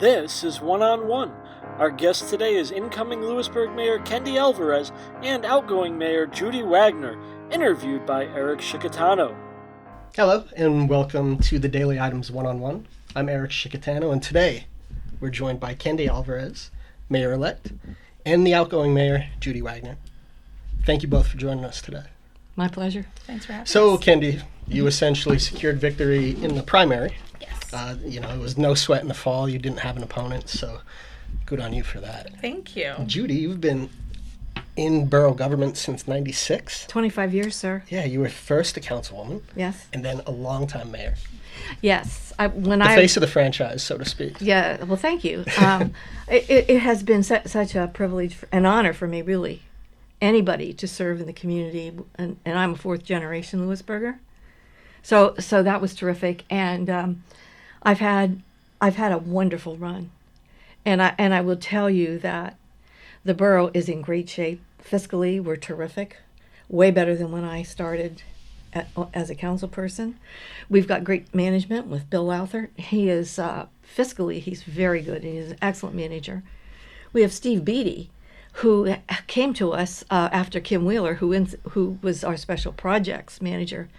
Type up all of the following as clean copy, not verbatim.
This is One on One. Our guest today is incoming Lewisburg Mayor Kendy Alvarez and outgoing Mayor Judy Wagner, interviewed by Eric Shikatano. Hello, and welcome to the Daily Items One on One. I'm Eric Shikatano, and today we're joined by Kendy Alvarez, Mayor-elect, and the outgoing Mayor, Judy Wagner. Thank you both for joining us today. My pleasure. Thanks for having us. So, Kendy, you essentially secured victory in the primary. Yes. It was no sweat in the fall. You didn't have an opponent, so good on you for that. Thank you. Judy, you've been in borough government since '96. 25 years, sir. Yeah, you were first a councilwoman. Yes. And then a longtime mayor. Yes. The face of the franchise, so to speak. Yeah, well, thank you. It has been such a privilege, an honor for me, really, anybody to serve in the community, and I'm a fourth generation Lewisburger. So that was terrific, and I've had a wonderful run, and I will tell you that the borough is in great shape. Fiscally, we're terrific, way better than when I started as a council person. We've got great management with Bill Lowther. He is fiscally, he's very good, and he's an excellent manager. We have Steve Beatty, who came to us after Kim Wheeler, who was our special projects manager.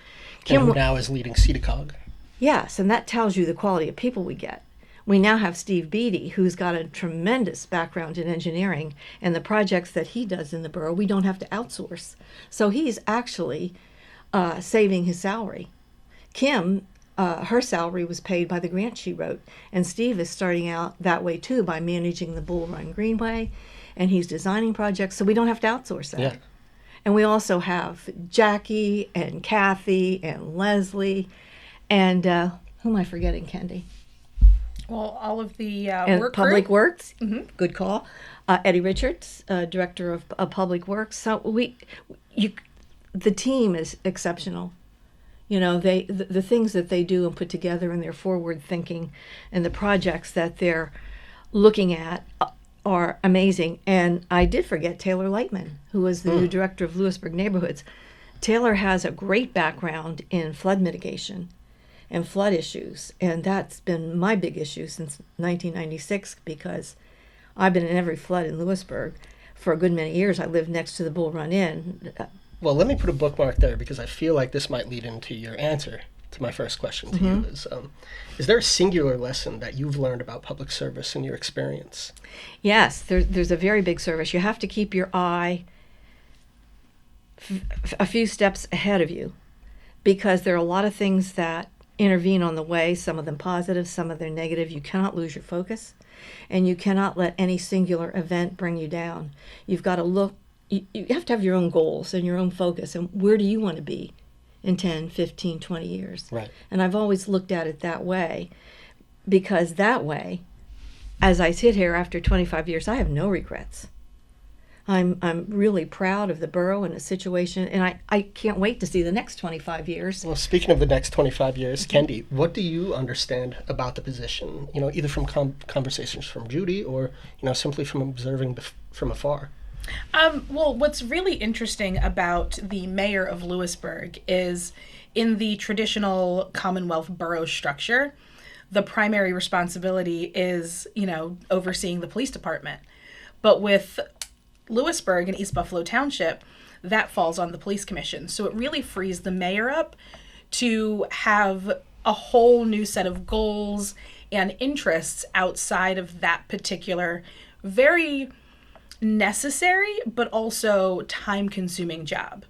And who now is leading CEDACOG. Yes, and that tells you the quality of people we get. We now have Steve Beatty, who's got a tremendous background in engineering, and the projects that he does in the borough, we don't have to outsource. So he's actually saving his salary. Kim, her salary was paid by the grant she wrote, and Steve is starting out that way too by managing the Bull Run Greenway, and he's designing projects, so we don't have to outsource that. Yeah. And we also have Jackie and Kathy and Leslie, and who am I forgetting, Kendy? Well, all of the And work Public crew. Works, good call. Eddie Richards, Director of Public Works. So the team is exceptional. You know, the things that they do and put together, and their forward thinking, and the projects that they're looking at are amazing. And I did forget Taylor Lightman, who was the new director of Lewisburg Neighborhoods. Taylor has a great background in flood mitigation and flood issues, and that's been my big issue since 1996, because I've been in every flood in Lewisburg for a good many years. I lived next to the Bull Run Inn. Well, let me put a bookmark there, because I feel like this might lead into your answer to my first question to you. Is there a singular lesson that you've learned about public service in your experience? Yes, there's a very big service. You have to keep your eye a few steps ahead of you, because there are a lot of things that intervene on the way, some of them positive, some of them negative. You cannot lose your focus, and you cannot let any singular event bring you down. You've got to look, you have to have your own goals and your own focus, and where do you want to be in 10, 15, 20 years? Right. And I've always looked at it that way, because that way, as I sit here after 25 years, I have no regrets. I'm really proud of the borough and the situation, and I can't wait to see the next 25 years. Well, speaking of the next 25 years, Kendy, what do you understand about the position? Either from conversations from Judy or, simply from observing from afar. Well, what's really interesting about the mayor of Lewisburg is, in the traditional Commonwealth borough structure, the primary responsibility is, overseeing the police department. But with Lewisburg and East Buffalo Township, that falls on the police commission. So it really frees the mayor up to have a whole new set of goals and interests outside of that particular very necessary but also time-consuming job.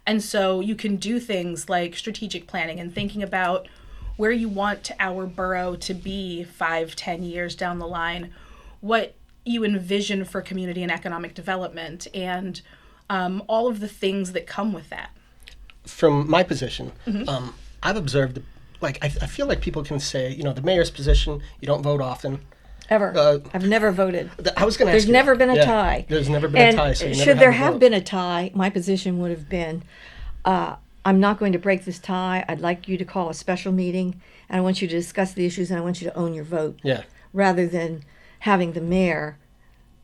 And so you can do things like strategic planning and thinking about where you want our borough to be 5-10 years down the line, what you envision for community and economic development, and all of the things that come with that. From my position, I've observed, I feel like people can say, the mayor's position, you don't vote often. Ever. I've never voted. I was going to ask There's never been a tie. There's never been a tie, so you never should there had to have vote. been a tie, my position would have been, I'm not going to break this tie. I'd like you to call a special meeting, and I want you to discuss the issues, and I want you to own your vote. Yeah. Rather than having the mayor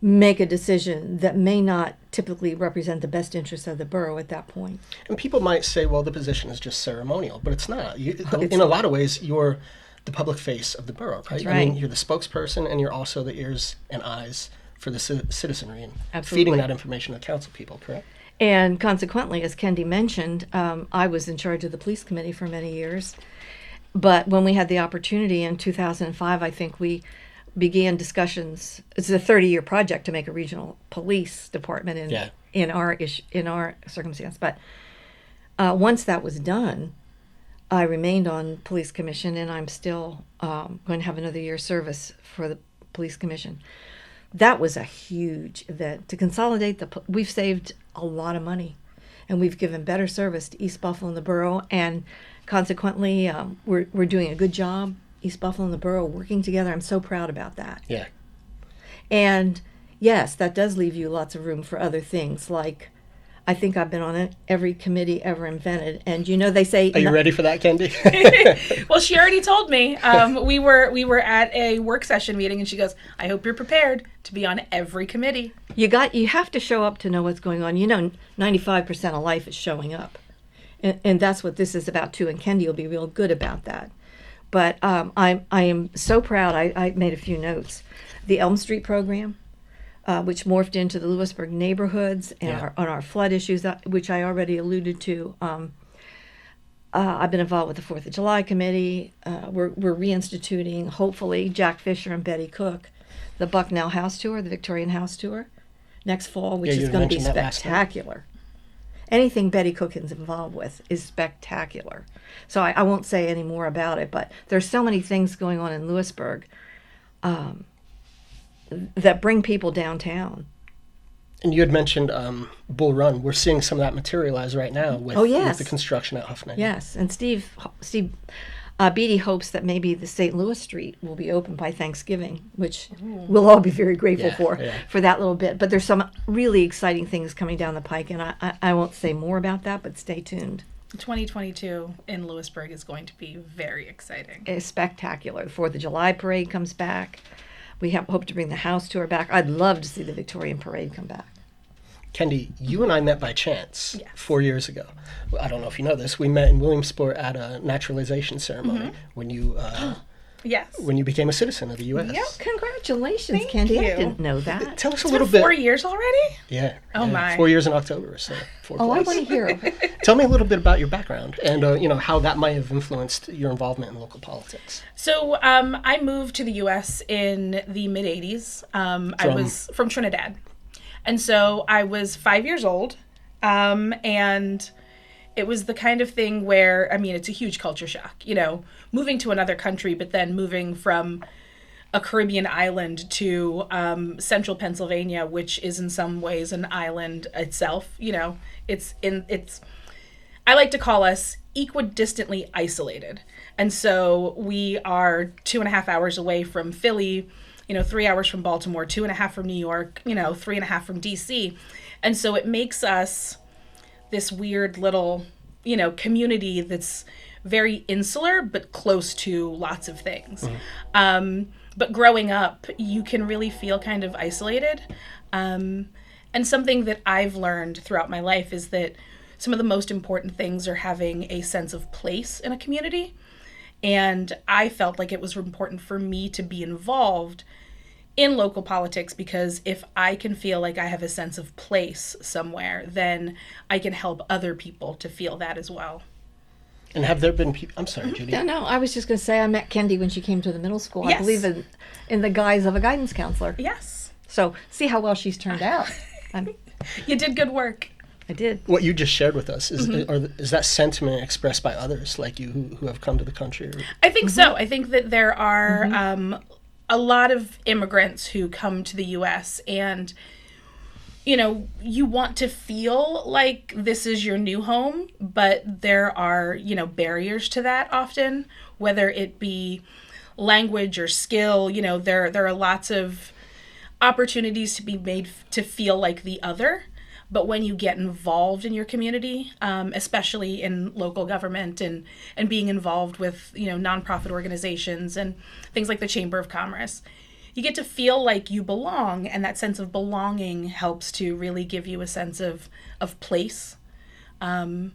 make a decision that may not typically represent the best interests of the borough at that point. And people might say, well, the position is just ceremonial, but it's not. In a lot of ways, you're the public face of the borough, right? That's I mean, right. you're the spokesperson, and you're also the ears and eyes for the citizenry and Absolutely. feeding that information to council people, correct? And consequently, as Kendy mentioned, I was in charge of the police committee for many years. But when we had the opportunity in 2005, I think we began discussions. It's a 30-year project to make a regional police department in our circumstance. But once that was done, I remained on police commission, and I'm still going to have another year's service for the police commission. That was a huge event to consolidate we've saved a lot of money, and we've given better service to East Buffalo and the borough, and consequently, we're doing a good job. East Buffalo and the borough working together. I'm so proud about that. Yeah. And yes, that does leave you lots of room for other things, like I think I've been on every committee ever invented, and they say. Are you ready for that, Kendy? Well, she already told me. We were at a work session meeting, and she goes, "I hope you're prepared to be on every committee." You have to show up to know what's going on. 95% of life is showing up, and that's what this is about too. And Kendy will be real good about that. But I am so proud. I made a few notes. The Elm Street program, which morphed into the Lewisburg neighborhoods and on our flood issues, which I already alluded to. I've been involved with the 4th of July committee. We're reinstituting, hopefully, Jack Fisher and Betty Cook, the Bucknell House Tour, the Victorian House Tour, next fall, which is going to be spectacular. Anything Betty Cook is involved with is spectacular. So I won't say any more about it, but there's so many things going on in Lewisburg that bring people downtown. And you had mentioned Bull Run. We're seeing some of that materialize right now with the construction at Huffman. Yes, and Steve Beatty hopes that maybe the St. Louis Street will be open by Thanksgiving, which we'll all be very grateful for that little bit. But there's some really exciting things coming down the pike, and I won't say more about that, but stay tuned. 2022 in Lewisburg is going to be very exciting. It's spectacular. The 4th of July parade comes back. We hope to bring the house tour back. I'd love to see the Victorian parade come back. Kendy, you and I met by chance 4 years ago. I don't know if you know this. We met in Williamsport at a naturalization ceremony when you when you became a citizen of the U.S. Yep, congratulations, Kendy. I didn't know that. Tell us a little bit. 4 years already? Yeah. Oh, my. 4 years in October. So I want to hear. Tell me a little bit about your background and how that might have influenced your involvement in local politics. So I moved to the U.S. in the mid-'80s. I was from Trinidad. And so I was 5 years old, and it was the kind of thing where, it's a huge culture shock, moving to another country, but then moving from a Caribbean island to central Pennsylvania, which is in some ways an island itself. I like to call us equidistantly isolated. And so we are 2.5 hours away from Philly, 3 hours from Baltimore, 2.5 from New York, 3.5 from DC. And so it makes us this weird little, community that's very insular, but close to lots of things. But growing up, you can really feel kind of isolated. And something that I've learned throughout my life is that some of the most important things are having a sense of place in a community. And I felt like it was important for me to be involved in local politics, because if I can feel like I have a sense of place somewhere, then I can help other people to feel that as well. And have there been people... I'm sorry, Judy. No, I was just going to say I met Kendy when she came to the middle school. Yes. I believe in the guise of a guidance counselor. Yes. So see how well she's turned out. You did good work. I did. What you just shared with us, is that sentiment expressed by others like you who have come to the country? I think so. I think that there are a lot of immigrants who come to the U.S. and, you want to feel like this is your new home, but there are, barriers to that often, whether it be language or skill. There are lots of opportunities to be made to feel like the other. But when you get involved in your community, especially in local government and being involved with, nonprofit organizations and things like the Chamber of Commerce, you get to feel like you belong, and that sense of belonging helps to really give you a sense of place. And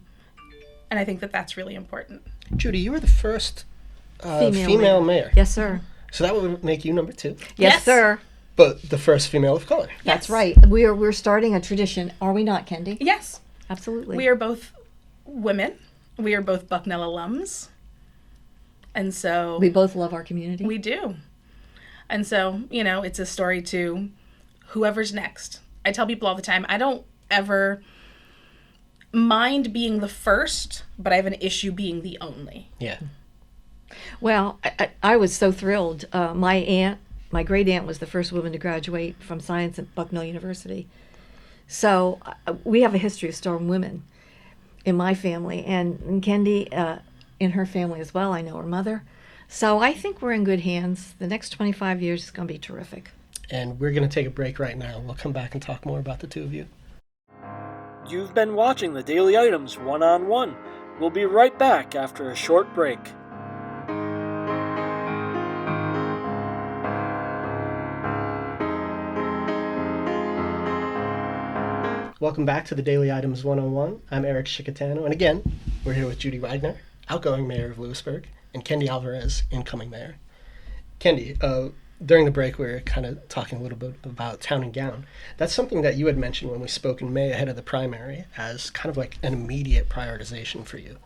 I think that that's really important. Judy, you were the first female mayor. Yes, sir. So that would make you number 2. Yes, sir. But the first female of color. That's right. We're starting a tradition, are we not, Kendy? Yes. Absolutely. We are both women. We are both Bucknell alums. And so... We both love our community. We do. And so, it's a story to whoever's next. I tell people all the time, I don't ever mind being the first, but I have an issue being the only. Yeah. Well, I was so thrilled. My great aunt was the first woman to graduate from science at Bucknell University. So we have a history of strong women in my family, and Kendy in her family as well. I know her mother. So I think we're in good hands. The next 25 years is going to be terrific. And we're going to take a break right now. We'll come back and talk more about the two of you. You've been watching the Daily Items One-on-One. We'll be right back after a short break. Welcome back to the Daily Items 101. I'm Eric Shikatano, and again, we're here with Judy Wagner, outgoing mayor of Lewisburg, and Kendy Alvarez, incoming mayor. Kendy, during the break, we were kind of talking a little bit about town and gown. That's something that you had mentioned when we spoke in May ahead of the primary as kind of like an immediate prioritization for you.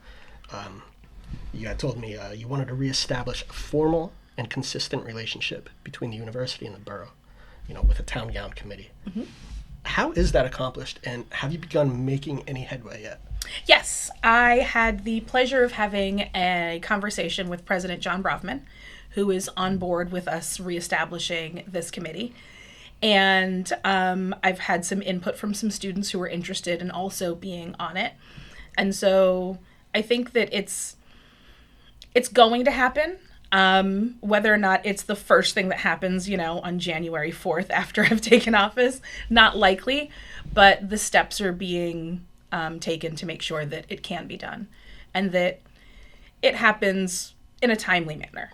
You had told me you wanted to reestablish a formal and consistent relationship between the university and the borough, with a town gown committee. Mm-hmm. How is that accomplished, and have you begun making any headway yet? Yes, I had the pleasure of having a conversation with President John Brofman, who is on board with us reestablishing this committee. And I've had some input from some students who are interested in also being on it. And so I think that it's going to happen. Whether or not it's the first thing that happens, on January 4th after I've taken office, not likely, but the steps are being taken to make sure that it can be done and that it happens in a timely manner.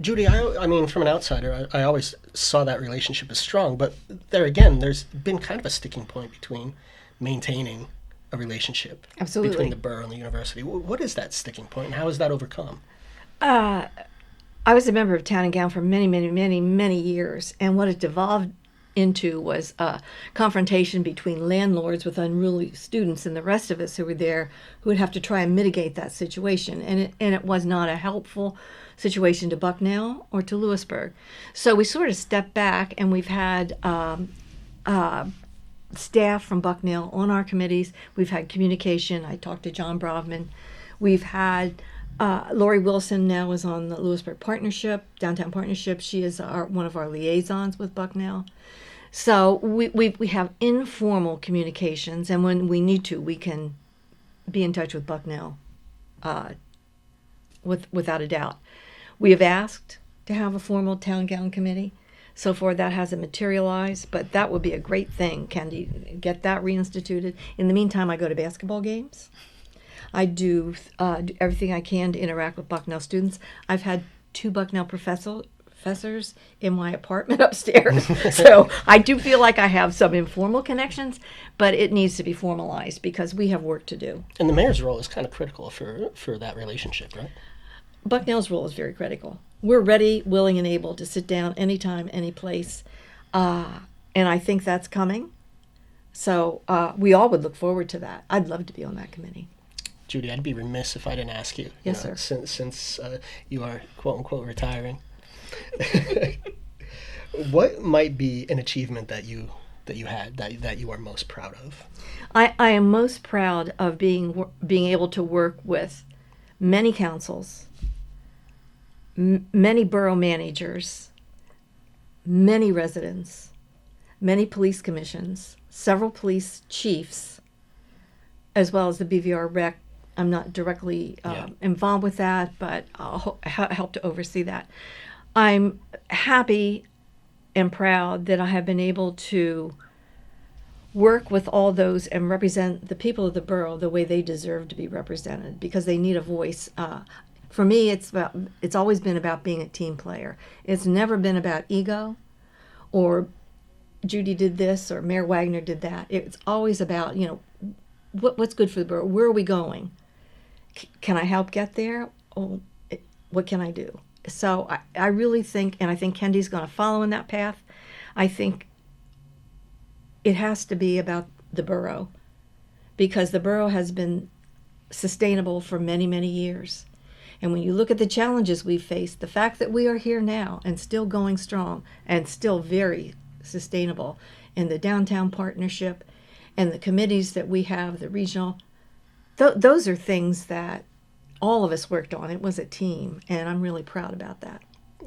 Judy, I mean, from an outsider, I always saw that relationship as strong, but there again, there's been kind of a sticking point between maintaining a relationship Absolutely. between the borough and the university. What is that sticking point, and how is that overcome? I was a member of Town and Gown for many, many, many, many years, and what it devolved into was a confrontation between landlords with unruly students and the rest of us who were there who would have to try and mitigate that situation, and it was not a helpful situation to Bucknell or to Lewisburg. So we sort of stepped back, and we've had staff from Bucknell on our committees. We've had communication. I talked to John Brofman. We've had Lori Wilson now is on the Lewisburg Partnership, Downtown Partnership. She is one of our liaisons with Bucknell. So we have informal communications, and when we need to, we can be in touch with Bucknell without a doubt. We have asked to have a formal town gown committee. So far, that hasn't materialized, but that would be a great thing, Kendy, get that reinstituted. In the meantime, I go to basketball games. I do everything I can to interact with Bucknell students. I've had 2 Bucknell professors in my apartment upstairs. So I do feel like I have some informal connections, but it needs to be formalized because we have work to do. And the mayor's role is kind of critical for that relationship, right? Bucknell's role is very critical. We're ready, willing, and able to sit down anytime, any place. And I think that's coming. So we all would look forward to that. I'd love to be on that committee. Judy, I'd be remiss if I didn't ask you. Yes, sir. Since you are quote unquote retiring, what might be an achievement that you had that you are most proud of? I am most proud of being able to work with many councils, many borough managers, many residents, many police commissions, several police chiefs, as well as the BVR rec. I'm not directly involved with that, but I'll help to oversee that. I'm happy and proud that I have been able to work with all those and represent the people of the borough the way they deserve to be represented because they need a voice. For me, it's always been about being a team player. It's never been about ego or Judy did this or Mayor Wagner did that. It's always about, what's good for the borough? Where are we going? Can I help get there? Oh, what can I do? So I really think, and I think Kendy's going to follow in that path. I think it has to be about the borough, because the borough has been sustainable for many, many years. And when you look at the challenges we've faced, the fact that we are here now and still going strong and still very sustainable, and the downtown partnership and the committees that we have, the regional, those are things that all of us worked on. It was a team, and I'm really proud about that.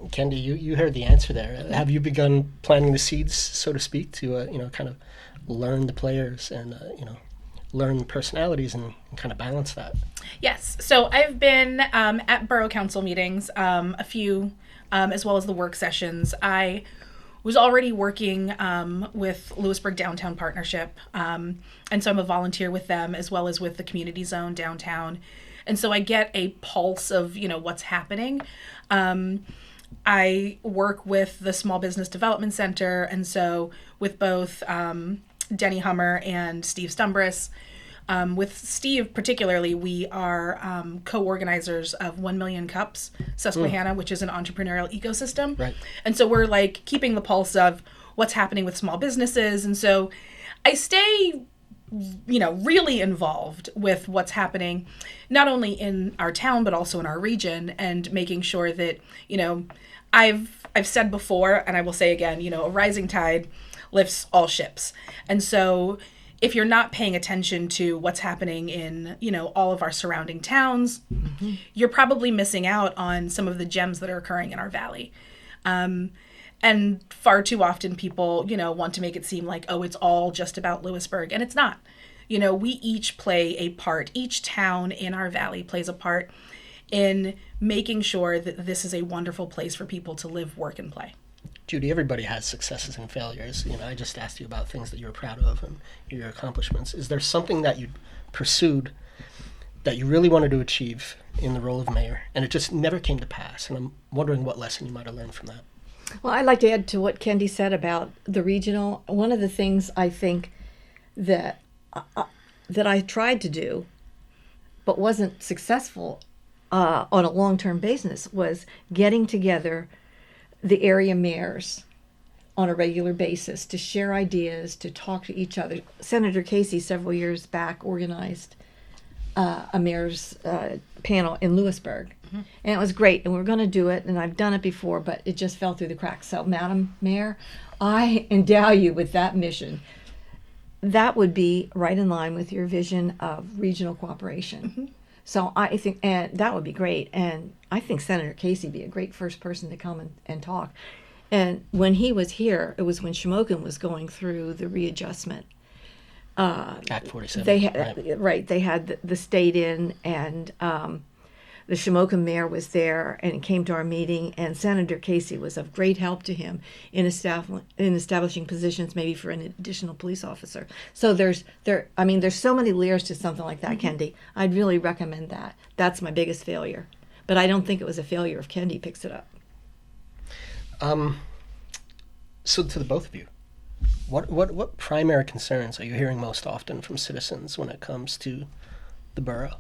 Kendy, you heard the answer there. Have you begun planting the seeds, so to speak, to kind of learn the players and learn personalities and kind of balance that? Yes. So I've been at Borough Council meetings, a few, as well as the work sessions. I was already working with Lewisburg Downtown Partnership, and so I'm a volunteer with them as well as with the community zone downtown. And so I get a pulse of, what's happening. I work with the Small Business Development Center, and so with both Denny Hummer and Steve Stumbris. With Steve particularly, we are co-organizers of 1 Million Cups Susquehanna, which is an entrepreneurial ecosystem. Right. And so we're like keeping the pulse of what's happening with small businesses. And so I stay, really involved with what's happening, not only in our town, but also in our region, and making sure that, I've said before, and I will say again, a rising tide lifts all ships. And so if you're not paying attention to what's happening in, all of our surrounding towns, you're probably missing out on some of the gems that are occurring in our valley. And far too often people, want to make it seem like, oh, it's all just about Lewisburg. And it's not. We each play a part. Each town in our valley plays a part in making sure that this is a wonderful place for people to live, work, and play. Judy, everybody has successes and failures. I just asked you about things that you were proud of and your accomplishments. Is there something that you pursued that you really wanted to achieve in the role of mayor, and it just never came to pass? And I'm wondering what lesson you might have learned from that. Well, I'd like to add to what Kendy said about the regional. One of the things I think that I tried to do, but wasn't successful on a long-term basis, was getting together the area mayors on a regular basis to share ideas, to talk to each other. Senator Casey several years back organized a mayor's panel in Lewisburg. And it was great, and we were going to do it, and I've done it before, but it just fell through the cracks. So, Madam Mayor, I endow you with that mission. That would be right in line with your vision of regional cooperation. So I think, and that would be great. And I think Senator Casey would be a great first person to come and talk. And when he was here, it was when Shamokin was going through the readjustment. Act 47. They had, right. They had the state in, and the Shamokin mayor was there and came to our meeting, and Senator Casey was of great help to him in establishing positions, maybe for an additional police officer. So there's so many layers to something like that, Kendy. I'd really recommend that. That's my biggest failure. But I don't think it was a failure if Kendy picks it up. So to the both of you, what primary concerns are you hearing most often from citizens when it comes to the borough,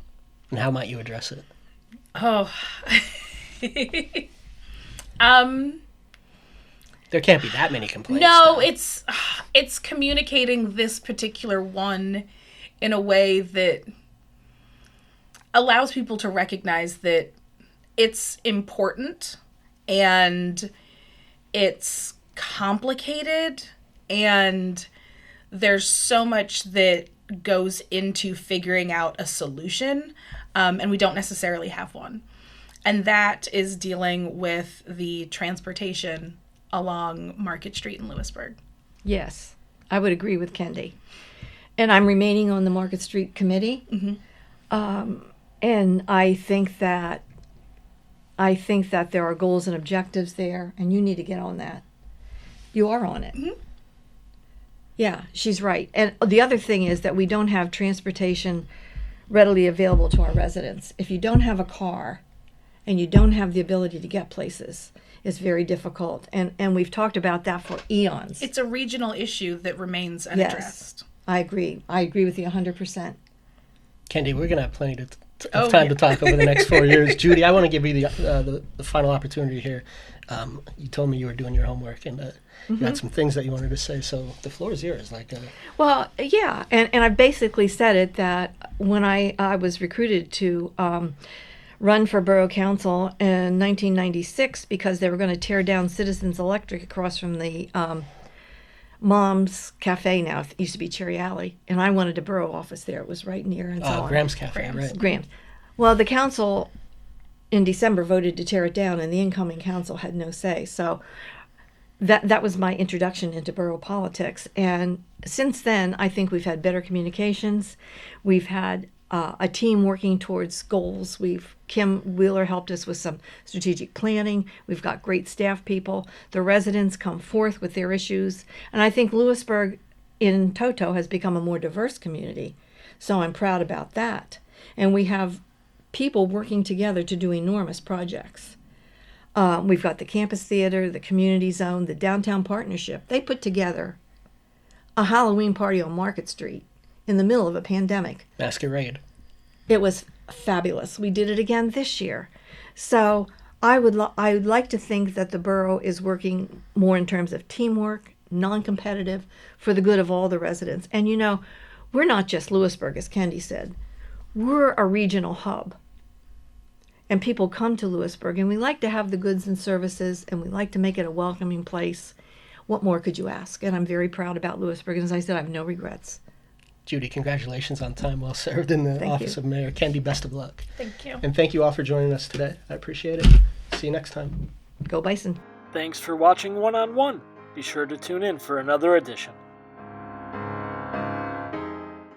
and how might you address it? Oh, there can't be that many complaints. No, though. it's communicating this particular one in a way that allows people to recognize that it's important and it's complicated, and there's so much that goes into figuring out a solution, and we don't necessarily have one. And that is dealing with the transportation along Market Street in Lewisburg. Yes, I would agree with Kendy. And I'm remaining on the Market Street Committee. And I think that there are goals and objectives there, and you need to get on that. You are on it. Yeah, she's right. And the other thing is that we don't have transportation readily available to our residents. If you don't have a car and you don't have the ability to get places, it's very difficult. And we've talked about that for eons. It's a regional issue that remains unaddressed. Yes, I agree. I agree with you 100%. Kendy, we're going to have plenty to time to talk over the next 4 years. Judy, I want to give you the final opportunity here. You told me you were doing your homework and you had some things that you wanted to say, so the floor is yours. Well, yeah, and I basically said it that when I was recruited to run for borough council in 1996 because they were going to tear down Citizens Electric across from the Mom's Cafe now. It used to be Cherry Alley, and I wanted a borough office there. It was right near and so on. Graham's Cafe, right. Graham's. Well, the council in December voted to tear it down, and the incoming council had no say. So that was my introduction into borough politics. And since then, I think we've had better communications. We've had a team working towards goals. Kim Wheeler helped us with some strategic planning. We've got great staff people. The residents come forth with their issues. And I think Lewisburg in toto has become a more diverse community. So I'm proud about that. And we have people working together to do enormous projects. We've got the campus theater, the community zone, the downtown partnership. They put together a Halloween party on Market Street in the middle of a pandemic. Masquerade. It was fabulous. We did it again this year. So I would like to think that the borough is working more in terms of teamwork, non-competitive, for the good of all the residents. And we're not just Lewisburg, as Kendy said. We're a regional hub. And people come to Lewisburg, and we like to have the goods and services, and we like to make it a welcoming place. What more could you ask? And I'm very proud about Lewisburg. And as I said, I have no regrets. Judy, congratulations on time well served in the office of mayor. Kendy, best of luck. Thank you. And thank you all for joining us today. I appreciate it. See you next time. Go Bison. Thanks for watching One on One. Be sure to tune in for another edition.